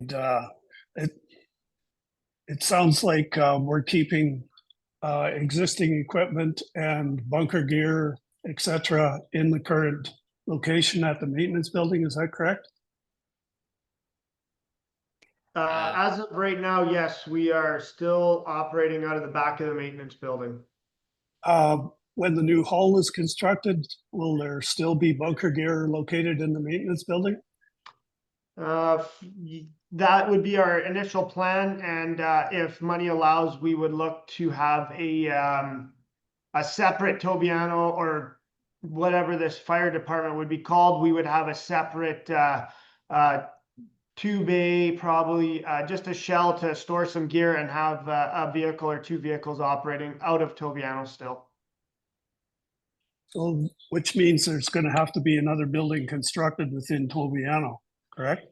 And it it sounds like we're keeping existing equipment and bunker gear, etc., in the current location at the maintenance building. Is that correct? As of right now, yes, we are still operating out of the back of the maintenance building. When the new hall is constructed, will there still be bunker gear located in the maintenance building? That would be our initial plan, and if money allows, we would look to have a separate Tobiano, or whatever this fire department would be called. We would have a separate two bay, probably just a shell to store some gear, and have a vehicle or two vehicles operating out of Tobiano still. So, which means there's going to have to be another building constructed within Tobiano, correct?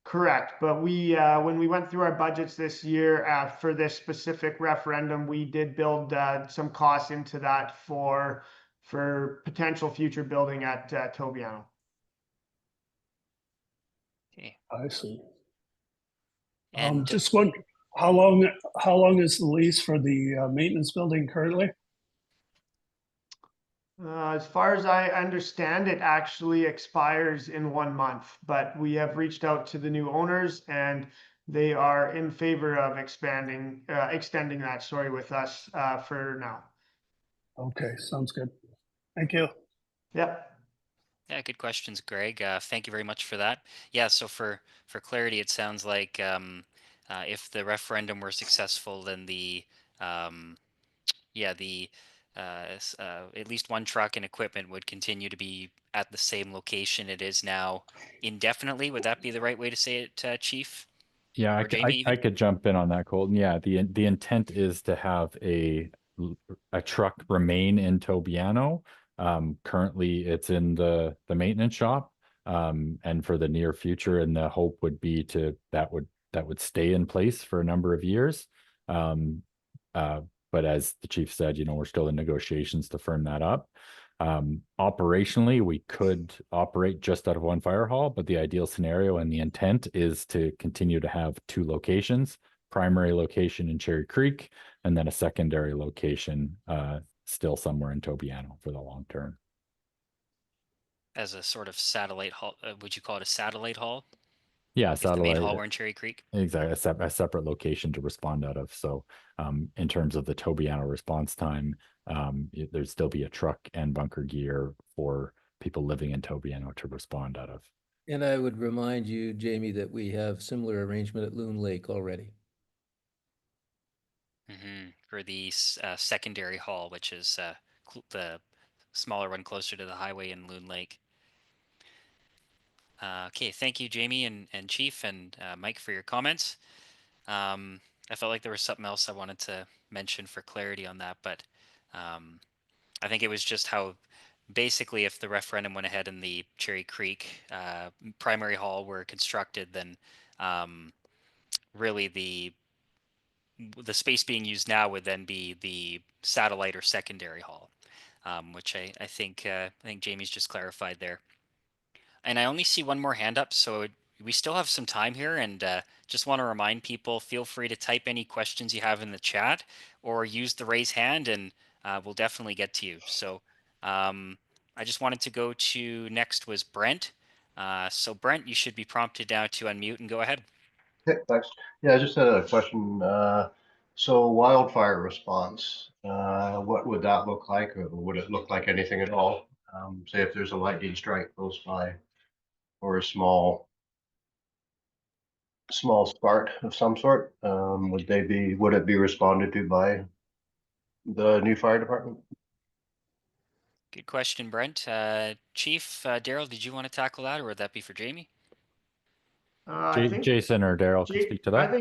Correct, but we when we went through our budgets this year for this specific referendum, we did build some costs into that for potential future building at Tobiano. Okay. I see. And Just one, how long is the lease for the maintenance building currently? As far as I understand, it actually expires in 1 month, but we have reached out to the new owners and they are in favor of extending that, sorry, with us for now. Okay, sounds good. Thank you. Yep. yeah, good questions, Greg. Thank you very much for that. Yeah, so for clarity, it sounds like if the referendum were successful, then um, the at least one truck and equipment would continue to be at the same location it is now indefinitely. Would that be the right way to say it, Chief? Yeah, Or Jamie, I even? could jump in on that, Colton. Yeah, the intent is to have a truck remain in Tobiano. Currently, it's in the maintenance shop, and for the near future, and the hope would be that would stay in place for a number of years. Um, but as the chief said, we're still in negotiations to firm that up. Operationally, we could operate just out of one fire hall, but the ideal scenario and the intent is to continue to have two locations: primary location in Cherry Creek, and then a secondary location still somewhere in Tobiano for the long term. As a sort of satellite hall, would you call it a satellite hall? Yeah, If the main hall satellite. were in Cherry Creek? Exactly, a separate location to respond out of. So, in terms of the Tobiano response time, there'd still be a truck and bunker gear for people living in Tobiano to respond out of. And I would remind you, Jamie, that we have similar arrangement at Loon Lake already. For the secondary hall, which is the smaller one closer to the highway in Loon Lake. Okay, thank you, Jamie and Chief and Mike for your comments. I felt like there was something else I wanted to mention for clarity on that, but I think it was just how basically if the referendum went ahead and the Cherry Creek primary hall were constructed, then really the space being used now would then be the satellite or secondary hall, which I think Jamie's just clarified there. And I only see one more hand up, so we still have some time here, and just want to remind people, feel free to type any questions you have in the chat or use the raise hand, and we'll definitely get to you. So I just wanted to go to next was Brent. So Brent, you should be prompted now to unmute and go ahead. Okay, thanks. Yeah, I just had a question. So wildfire response, what would that look like, or would it look like anything at all? Say if there's a lightning strike close by, or a small spark of some sort, would it be responded to by the new fire department? Good question, Brent. Chief Daryl, did you want to tackle that, or would that be for Jamie? I think Jason or Daryl can speak to that.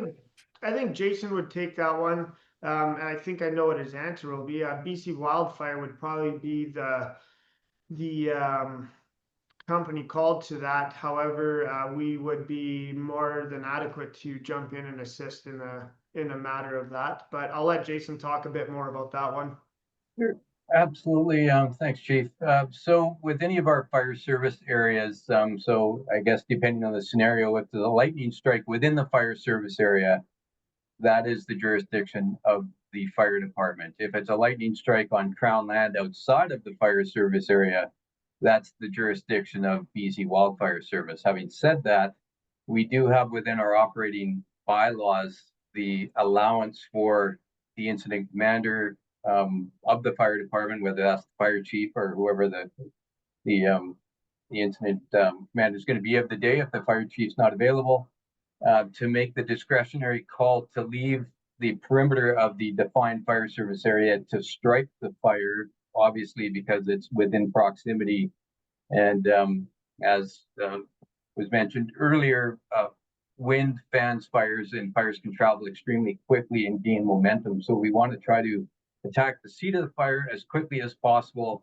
I think Jason would take that one, and I think I know what his answer will be. BC Wildfire would probably be the company called to that. However, we would be more than adequate to jump in and assist in a matter of that. But I'll let Jason talk a bit more about that one. Sure. Absolutely. Thanks, Chief. So with any of our fire service areas, so I guess depending on the scenario, if there's a lightning strike within the fire service area, that is the jurisdiction of the fire department. If it's a lightning strike on Crown land outside of the fire service area, that's the jurisdiction of BC Wildfire Service. Having said that, we do have within our operating bylaws the allowance for the incident commander of the fire department, whether that's the fire chief or whoever the incident commander is going to be of the day if the fire chief's not available, to make the discretionary call to leave the perimeter of the defined fire service area to strike the fire, obviously because it's within proximity. And as was mentioned earlier, wind fans fires and fires can travel extremely quickly and gain momentum. So we want to try to attack the seat of the fire as quickly as possible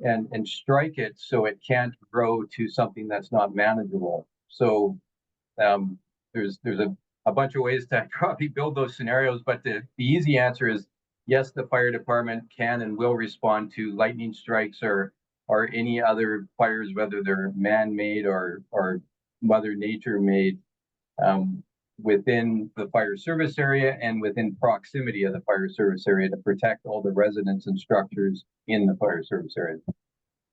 and strike it so it can't grow to something that's not manageable. So there's a bunch of ways to probably build those scenarios, but the easy answer is yes, the fire department can and will respond to lightning strikes or any other fires, whether they're man-made or Mother Nature made, within the fire service area and within proximity of the fire service area to protect all the residents and structures in the fire service area.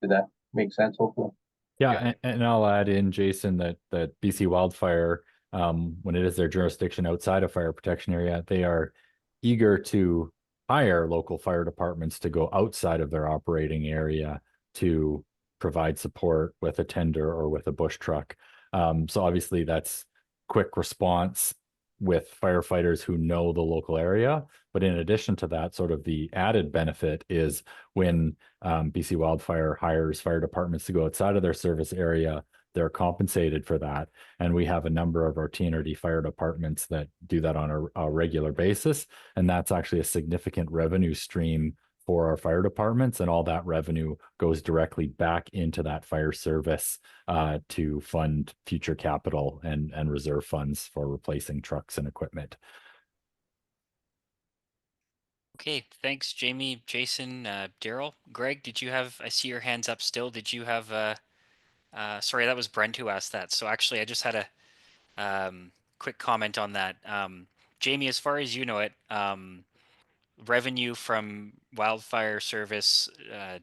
Did that make sense, hopefully? Yeah, and I'll add in, Jason, that BC Wildfire, when it is their jurisdiction outside of fire protection area, they are eager to hire local fire departments to go outside of their operating area to provide support with a tender or with a bush truck. So obviously that's quick response with firefighters who know the local area. But in addition to that, sort of the added benefit is when BC Wildfire hires fire departments to go outside of their service area, they're compensated for that. And we have a number of our TNRD fire departments that do that on a regular basis. And that's actually a significant revenue stream for our fire departments, and all that revenue goes directly back into that fire service to fund future capital and reserve funds for replacing trucks and equipment. Okay, thanks, Jamie, Jason, Daryl. Greg, did you have, I see your hands up still. Did you have, sorry, that was Brent who asked that. So actually, I just had a quick comment on that. Jamie, as far as you know it, revenue from wildfire service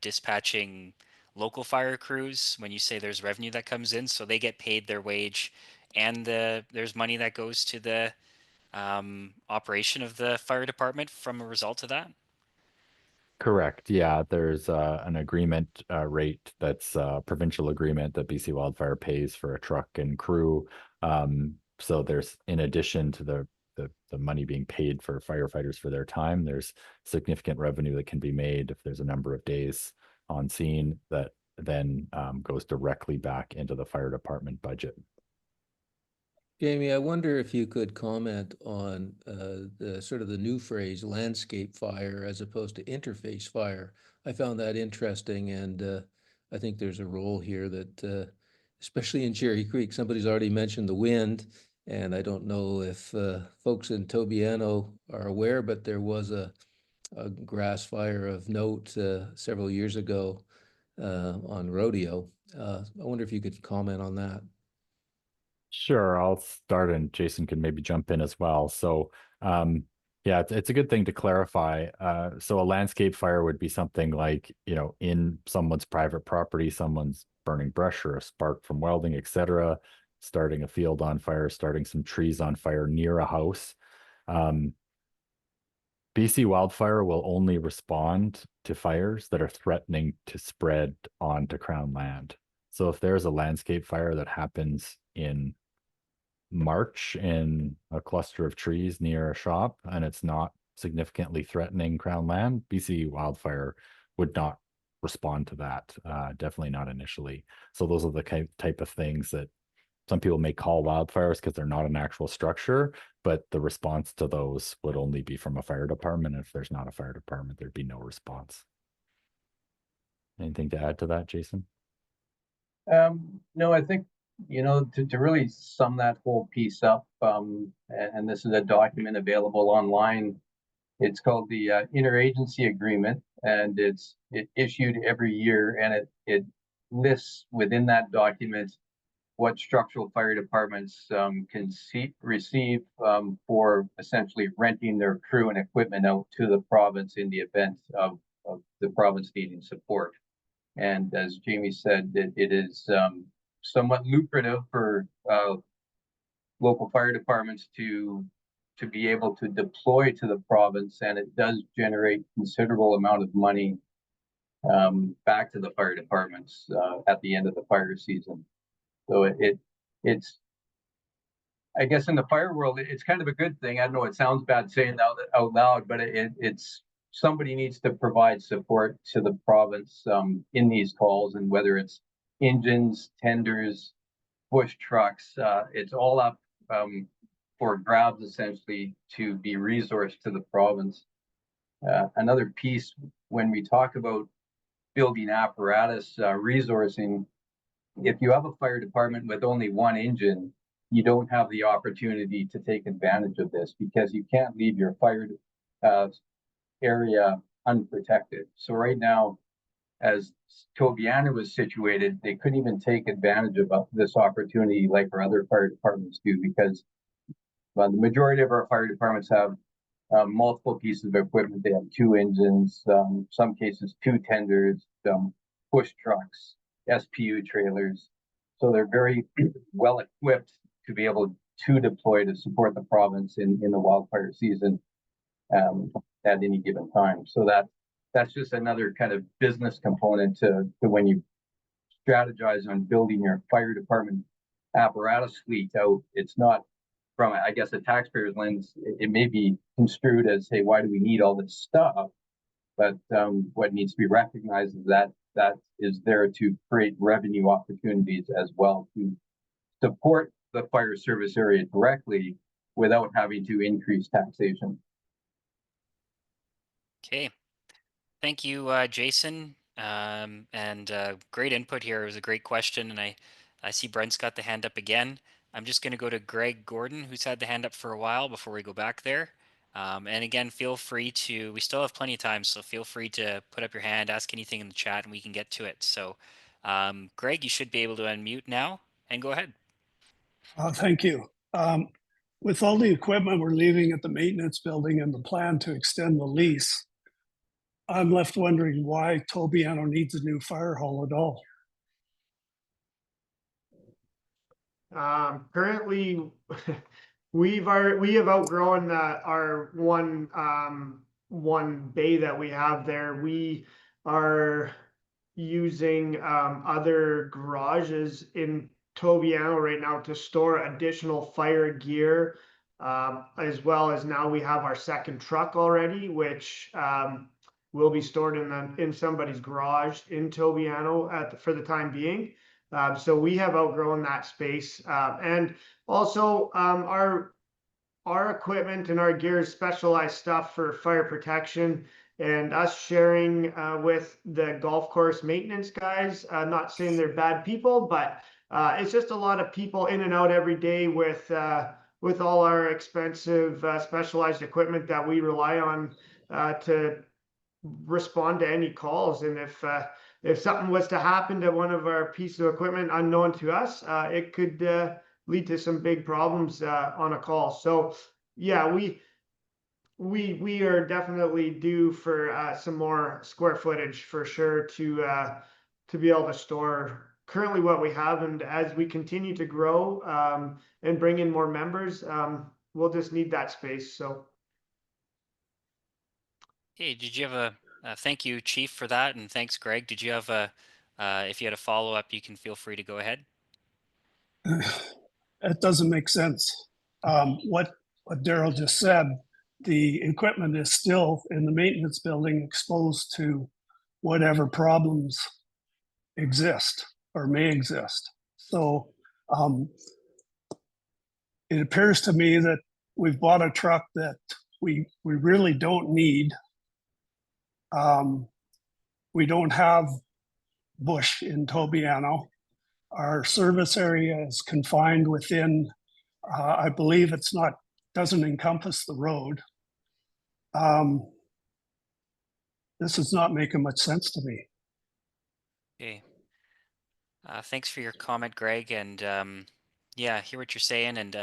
dispatching local fire crews, when you say there's revenue that comes in, so they get paid their wage and there's money that goes to the operation of the fire department from a result of that? Correct. Yeah, there's an agreement rate that's a provincial agreement that BC Wildfire pays for a truck and crew. So there's, in addition to the money being paid for firefighters for their time, there's significant revenue that can be made if there's a number of days on scene that then goes directly back into the fire department budget. Jamie, I wonder if you could comment on the sort of the new phrase landscape fire as opposed to interface fire. I found that interesting, and I think there's a role here that, especially in Cherry Creek, somebody's already mentioned the wind, and I don't know if folks in Tobiano are aware, but there was a grass fire of note several years ago on Rodeo. I wonder if you could comment on that. Sure, I'll start and Jason can maybe jump in as well. So, yeah, it's a good thing to clarify. So a landscape fire would be something like, in someone's private property, someone's burning brush or a spark from welding, etc., starting a field on fire, starting some trees on fire near a house. BC Wildfire will only respond to fires that are threatening to spread onto Crown land. So if there's a landscape fire that happens in March in a cluster of trees near a shop and it's not significantly threatening Crown land, BC Wildfire would not respond to that. Definitely not initially. So those are the type of things that some people may call wildfires because they're not an actual structure, but the response to those would only be from a fire department. If there's not a fire department, there'd be no response. Anything to add to that, Jason? No, I think, to really sum that whole piece up, and this is a document available online It's called the interagency agreement, and it's issued every year, and it lists within that document what structural fire departments can receive for essentially renting their crew and equipment out to the province in the event of the province needing support. And as Jamie said, it is somewhat lucrative for local fire departments to be able to deploy to the province, and it does generate considerable amount of money back to the fire departments at the end of the fire season. So it's, I guess in the fire world, it's kind of a good thing. I don't know, it sounds bad saying that out loud, but it's somebody needs to provide support to the province in these calls, and whether it's engines, tenders, bush trucks, it's all up for grabs essentially to be resourced to the province. Another piece, when we talk about building apparatus resourcing, if you have a fire department with only one engine, you don't have the opportunity to take advantage of this, because you can't leave your fire area unprotected. So right now, as Tobiano was situated, they couldn't even take advantage of this opportunity like our other fire departments do, because the majority of our fire departments have multiple pieces of equipment. They have 2 engines, some cases 2 tenders, push trucks, SPU trailers. So they're very well equipped to be able to deploy to support the province in the wildfire season at any given time. So that's just another kind of business component to when you strategize on building your fire department apparatus fleet out. It's not from, I guess, a taxpayer's lens. It may be construed as, hey, why do we need all this stuff? But what needs to be recognized is that is there to create revenue opportunities as well, to support the fire service area directly without having to increase taxation. Okay. Thank you, Jason. Great input here. It was a great question. And I see Brent's got the hand up again. I'm just going to go to Greg Gordon, who's had the hand up for a while, before we go back there. And again, feel free to, we still have plenty of time, so feel free to put up your hand, ask anything in the chat, and we can get to it. So Greg, you should be able to unmute now and go ahead. Thank you. With all the equipment we're leaving at the maintenance building and the plan to extend the lease, I'm left wondering why Tobiano needs a new fire hall at all. Currently, we have outgrown our one bay that we have there. We are using other garages in Tobiano right now to store additional fire gear, as well as now we have our second truck already, which will be stored in somebody's garage in Tobiano for the time being. So we have outgrown that space, and also our equipment and our gear is specialized stuff for fire protection, and us sharing with the golf course maintenance guys. Not saying they're bad people, but it's just a lot of people in and out every day with all our expensive specialized equipment that we rely on to respond to any calls. And if something was to happen to one of our pieces of equipment unknown to us, it could lead to some big problems on a call. So yeah, we are definitely due for some more square footage for sure to be able to store currently what we have. And as we continue to grow and bring in more members, we'll just need that space. So Hey, did you have thank you, Chief, for that, and thanks, Greg. Did you have if you had a follow-up, you can feel free to go ahead. It doesn't make sense. What Daryl just said, the equipment is still in the maintenance building exposed to whatever problems exist or may exist. So it appears to me that we've bought a truck that we really don't need. We don't have bush in Tobiano. Our service area is confined within, I believe doesn't encompass the road. This is not making much sense to me. Okay. Thanks for your comment, Greg, and yeah, I hear what you're saying. And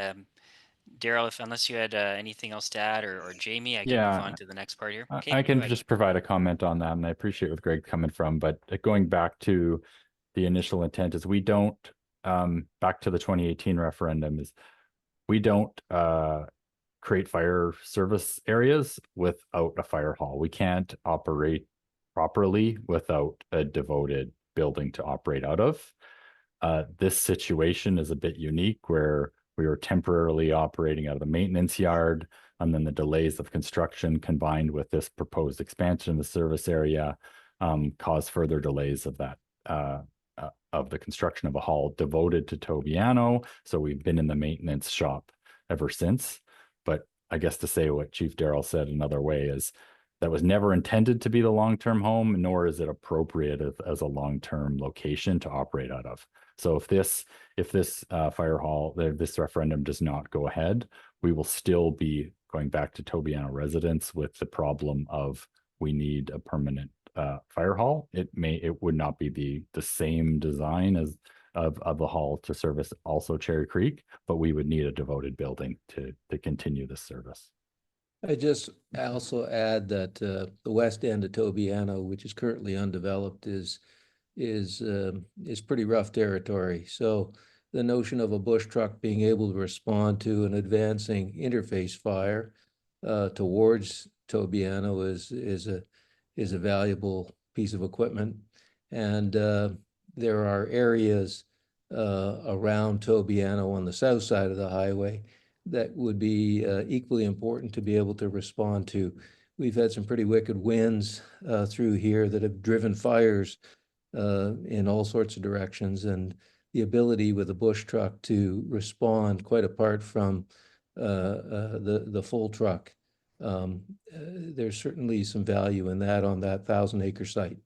Daryl, if unless you had anything else to add, or Jamie, I can move Yeah, on to the next part here. I Okay, I go can ahead. just provide a comment on that, and I appreciate where Greg coming from. But going back to the initial intent is we don't, back to the 2018 referendum, is we don't create fire service areas without a fire hall. We can't operate properly without a devoted building to operate out of. This situation is a bit unique where we were temporarily operating out of the maintenance yard, and then the delays of construction combined with this proposed expansion of the service area caused further delays of that of the construction of a hall devoted to Tobiano. So we've been in the maintenance shop ever since. But I guess to say what Chief Darrell said another way is that was never intended to be the long-term home, nor is it appropriate as a long-term location to operate out of. So if this fire hall, this referendum does not go ahead, we will still be going back to Tobiano residents with the problem of we need a permanent fire hall. It would not be the same design as of the hall to service also Cherry Creek, but we would need a devoted building to continue this service. I just also add that the west end of Tobiano, which is currently undeveloped, is pretty rough territory. So the notion of a bush truck being able to respond to an advancing interface fire towards Tobiano is a valuable piece of equipment. And there are areas around Tobiano on the south side of the highway that would be equally important to be able to respond to. We've had some pretty wicked winds through here that have driven fires in all sorts of directions, and the ability with a bush truck to respond, quite apart from the full truck. There's certainly some value in that on that 1,000-acre site.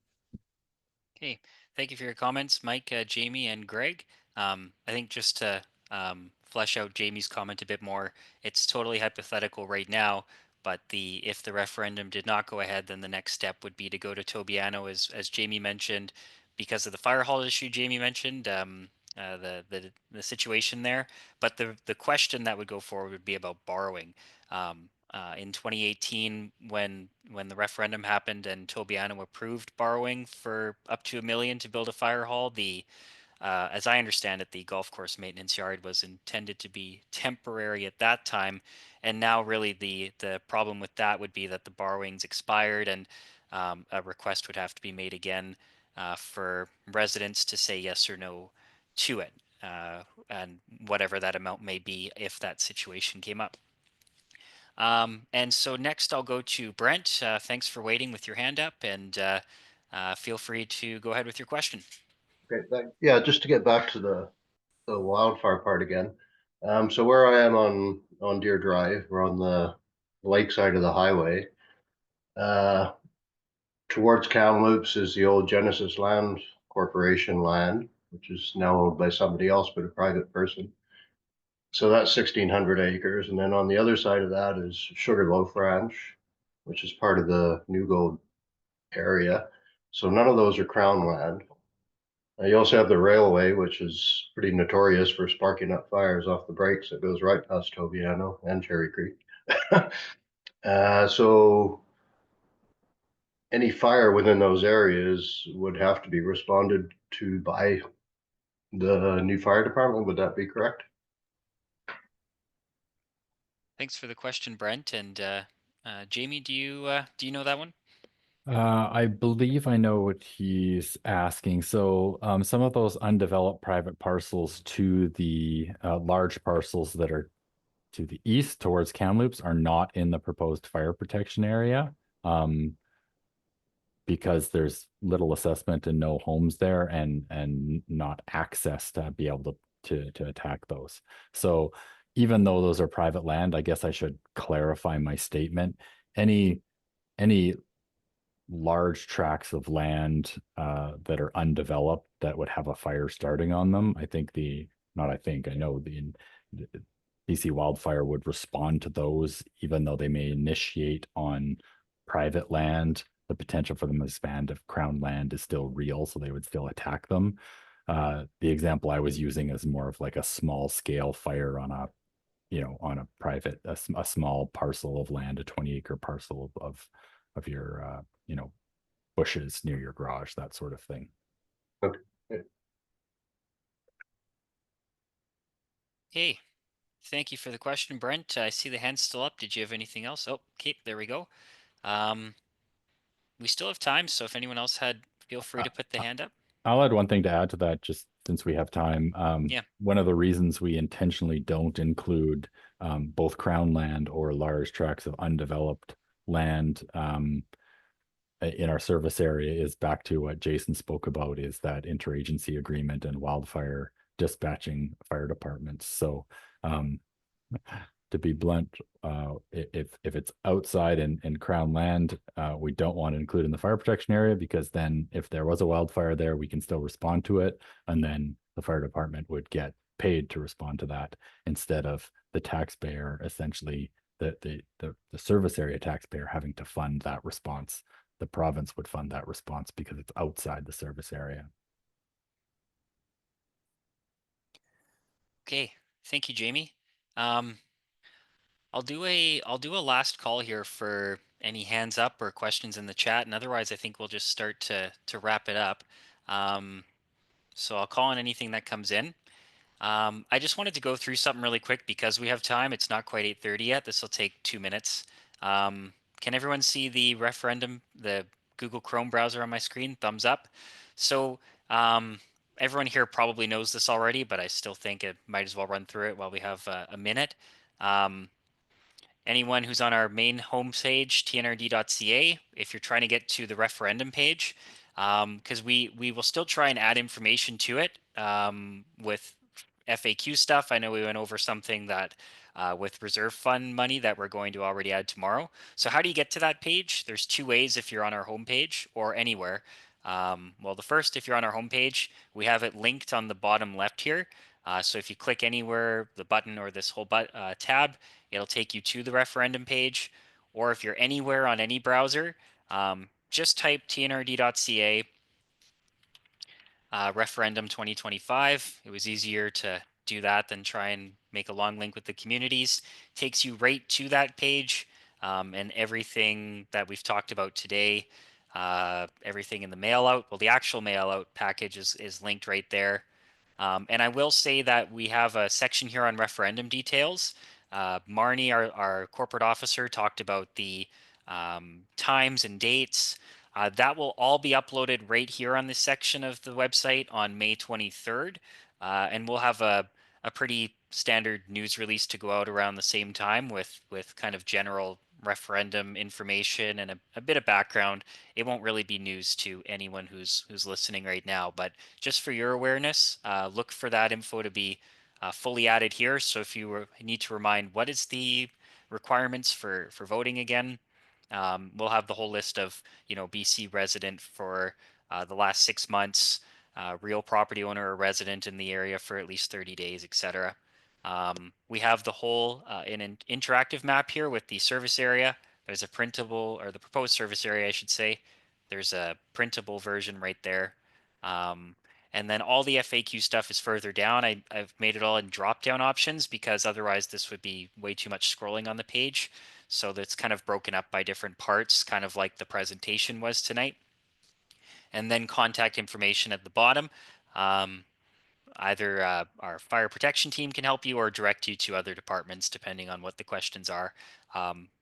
Okay, thank you for your comments, Mike, Jamie, and Greg. I think just to flesh out Jamie's comment a bit more, it's totally hypothetical right now, but if the referendum did not go ahead, then the next step would be to go to Tobiano, as Jamie mentioned, because of the fire hall issue Jamie mentioned, the situation there. But the question that would go forward would be about borrowing. In 2018, when the referendum happened and Tobiano approved borrowing for up to $1 million to build a fire hall, as I understand it, the golf course maintenance yard was intended to be temporary at that time, and now really the problem with that would be that the borrowing's expired, and a request would have to be made again for residents to say yes or no to it, and whatever that amount may be if that situation came up. And so next I'll go to Brent. Thanks for waiting with your hand up, and feel free to go ahead with your question. Okay, yeah, just to get back to the wildfire part again. So where I am on Deer Drive, we're on the lake side of the highway. Towards Kamloops is the old Genesis Land Corporation land, which is now owned by somebody else, but a private person. So that's 1,600 acres. And then on the other side of that is Sugarloaf Ranch, which is part of the New Gold area. So none of those are Crown land. You also have the railway, which is pretty notorious for sparking up fires off the breaks. It goes right past Tobiano and Cherry Creek. So any fire within those areas would have to be responded to by the new fire department. Would that be correct? Thanks for the question, Brent. And Jamie, do you know that one? I believe I know what he's asking. So some of those undeveloped private parcels to the large parcels that are to the east towards Kamloops are not in the proposed fire protection area, because there's little assessment and no homes there, and not access to be able to attack those. So even though those are private land, I guess I should clarify my statement. Any large tracts of land that are undeveloped that would have a fire starting on them, I know BC Wildfire would respond to those, even though they may initiate on private land. The potential for them to expand if Crown land is still real, so they would still attack them. The example I was using is more of like a small scale fire on a, on a private, a small parcel of land, a 20-acre parcel of your, bushes near your garage, that sort of thing. Okay. Hey, thank you for the question, Brent. I see the hand's still up. Did you have anything else? Oh, okay, there we go. We still have time, so if anyone else had, feel free to put the hand up. I'll add one thing to add to that, just since we have time. Yeah. One of the reasons we intentionally don't include both Crown land or large tracts of undeveloped land in our service area is back to what Jason spoke about, is that interagency agreement and wildfire dispatching fire departments. So to be blunt, if it's outside in Crown land, we don't want to include in the fire protection area, because then if there was a wildfire there, we can still respond to it, and then the fire department would get paid to respond to that, instead of the taxpayer, essentially the service area taxpayer, having to fund that response. The province would fund that response because it's outside the service area. Okay, thank you, Jamie. I'll do a last call here for any hands up or questions in the chat, and otherwise I think we'll just start to wrap it up. So I'll call on anything that comes in. I just wanted to go through something really quick because we have time. It's not quite 8:30 yet. This will take 2 minutes. Can everyone see the referendum, the Google Chrome browser on my screen? Thumbs up. So everyone here probably knows this already, but I still think it might as well run through it while we have a minute. Anyone who's on our main homepage, tnrd.ca, if you're trying to get to the referendum page, because we will still try and add information to it with FAQ stuff. I know we went over something that with reserve fund money that we're going to already add tomorrow. So how do you get to that page? There's 2 ways if you're on our homepage or anywhere. Well, the first, if you're on our homepage, we have it linked on the bottom left here. So if you click anywhere, the button or this whole tab, it'll take you to the referendum page. Or if you're anywhere on any browser, just type tnrd.ca referendum 2025. It was easier to do that than try and make a long link with the communities. Takes you right to that page, and everything that we've talked about today, everything in the mail out. Well, the actual mail out package is linked right there. And I will say that we have a section here on referendum details. Marnie, our corporate officer, talked about the times and dates. That will all be uploaded right here on this section of the website on May 23rd. And we'll have a pretty standard news release to go out around the same time with kind of general referendum information and a bit of background. It won't really be news to anyone who's listening right now, but just for your awareness, look for that info to be fully added here. So if you need to remind what is the requirements for voting again, we'll have the whole list of, BC resident for the last 6 months, real property owner or resident in the area for at least 30 days, etc. We have the whole in an interactive map here with the service area. There's a printable, or the proposed service area, I should say. There's a printable version right there. And then all the FAQ stuff is further down. I've made it all in drop-down options because otherwise this would be way too much scrolling on the page. So that's kind of broken up by different parts, kind of like the presentation was tonight. And then contact information at the bottom. Either our fire protection team can help you or direct you to other departments, depending on what the questions are.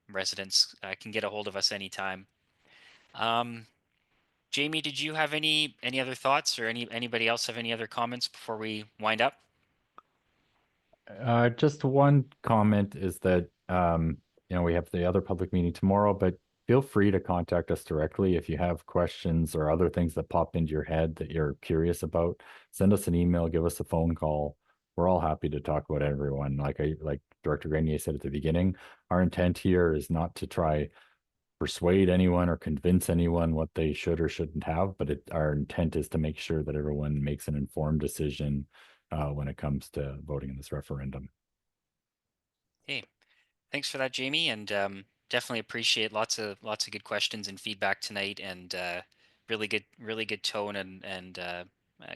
Residents can get a hold of us anytime. Jamie, did you have any other thoughts, or anybody else have any other comments before we wind up? Just one comment is that, we have the other public meeting tomorrow, but feel free to contact us directly if you have questions or other things that pop into your head that you're curious about. Send us an email, give us a phone call. We're all happy to talk about everyone. Like Director Grenier said at the beginning, our intent here is not to try persuade anyone or convince anyone what they should or shouldn't have, but our intent is to make sure that everyone makes an informed decision when it comes to voting in this referendum. Hey, thanks for that, Jamie, and definitely appreciate lots of good questions and feedback tonight, and really good tone and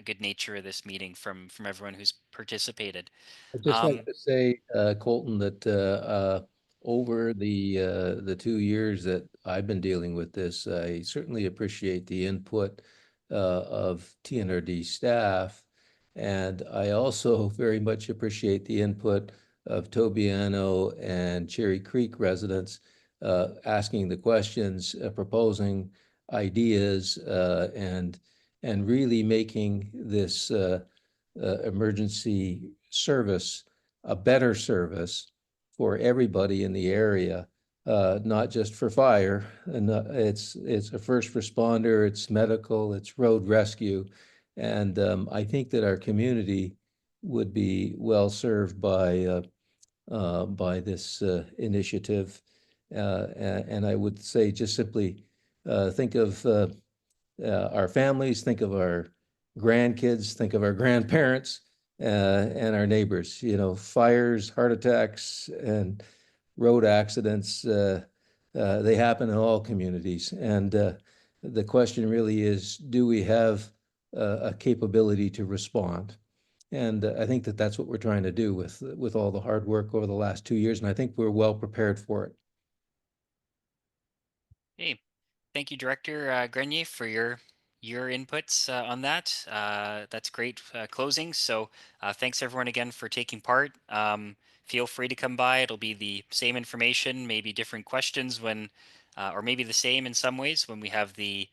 good nature of this meeting from everyone who's participated. I'd just Um, like to say, Colton, that over the 2 years that I've been dealing with this, I certainly appreciate the input of TNRD staff. And I also very much appreciate the input of Tobiano and Cherry Creek residents asking the questions, proposing ideas, and really making this emergency service a better service for everybody in the area, not just for fire. And it's a first responder, it's medical, it's road rescue. And I think that our community would be well served by this initiative. And I would say just simply think of our families, think of our grandkids, think of our grandparents, and our neighbors. You know, fires, heart attacks, and road accidents, they happen in all communities. And the question really is, do we have a capability to respond? And I think that that's what we're trying to do with all the hard work over the last 2 years. And I think we're well prepared for it. Hey, thank you, Director Grenier, for your inputs on that. That's great closing. So thanks everyone again for taking part. Feel free to come by. It'll be the same information, maybe different questions when, or maybe the same in some ways when we have the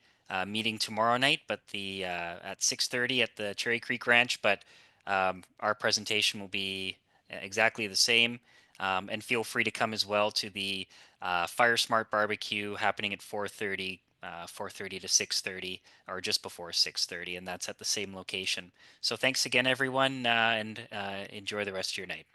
meeting tomorrow night, but the at 6:30 at the Cherry Creek Ranch. But our presentation will be exactly the same. And feel free to come as well to the Fire Smart Barbecue happening at 4:30, 4:30 to 6:30, or just before 6:30, and that's at the same location. So thanks again, everyone, and enjoy the rest of your night.